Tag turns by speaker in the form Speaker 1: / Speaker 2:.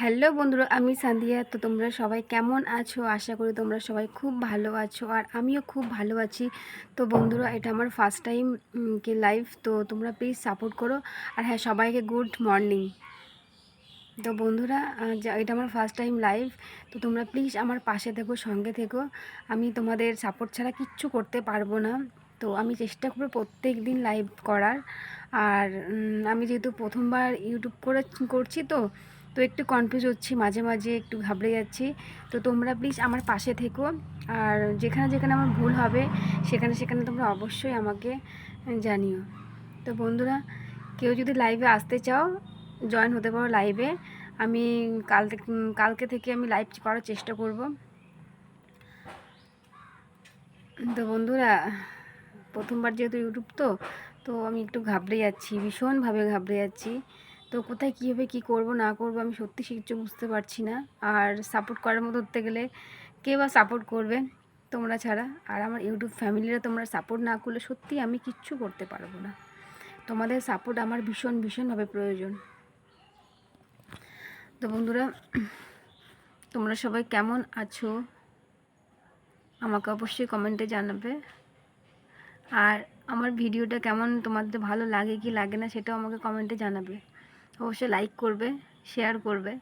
Speaker 1: Hello বন্ধুরা, আমি সান্দিয়া। তো তোমরা সবাই কেমন আছো? আশা করি তোমরা সবাই খুব ভালো আছো, আর আমিও খুব ভালো আছি। তো বন্ধুরা, এটা আমার ফার্স্ট টাইম কি লাইভ, তো তোমরা প্লিজ সাপোর্ট করো। আর হ্যাঁ, সবাইকে গুড মর্নিং। তো বন্ধুরা, এটা আমার ফার্স্ট টাইম লাইভ, তো তোমরা প্লিজ আমার পাশে থেকো, সঙ্গে থেকো। আমি তোমাদের সাপোর্ট ছাড়া কিচ্ছু করতে পারবো না। তো আমি চেষ্টা করবো প্রত্যেক দিন লাইভ করার। আর আমি যেহেতু প্রথমবার ইউটিউব করছি, তো তো একটু কনফিউজ হচ্ছি, মাঝে মাঝে একটু ঘাবড়ে যাচ্ছি। তো তোমরা প্লিজ আমার পাশে থেকো। আর যেখানে যেখানে আমার ভুল হবে, সেখানে সেখানে তোমরা অবশ্যই আমাকে জানিও। তো বন্ধুরা, কেউ যদি লাইভে আসতে চাও, জয়েন হতে পারো লাইভে। আমি কালকে থেকে আমি লাইভ করার চেষ্টা করব। তো বন্ধুরা, প্রথমবার যেহেতু ইউটিউব, তো তো আমি একটু ঘাবড়ে যাচ্ছি, ভীষণভাবে ঘাবড়ে যাচ্ছি। তো কোথায় কীভাবে কী করব না করব আমি সত্যি কিছু বুঝতে পারছি না। আর সাপোর্ট করার মতো ধরতে গেলে কে বা সাপোর্ট করবে তোমরা ছাড়া? আর আমার ইউটিউব ফ্যামিলিরা তোমরা সাপোর্ট না করলে সত্যি আমি কিচ্ছু করতে পারবো না। তোমাদের সাপোর্ট আমার ভীষণভাবে প্রয়োজন। তো বন্ধুরা, তোমরা সবাই কেমন আছো আমাকে অবশ্যই কমেন্টে জানাবে। আর আমার ভিডিওটা কেমন তোমাদের ভালো লাগে কি লাগে না, সেটাও আমাকে কমেন্টে জানাবে। অবশ্যই লাইক করবে, শেয়ার করবে।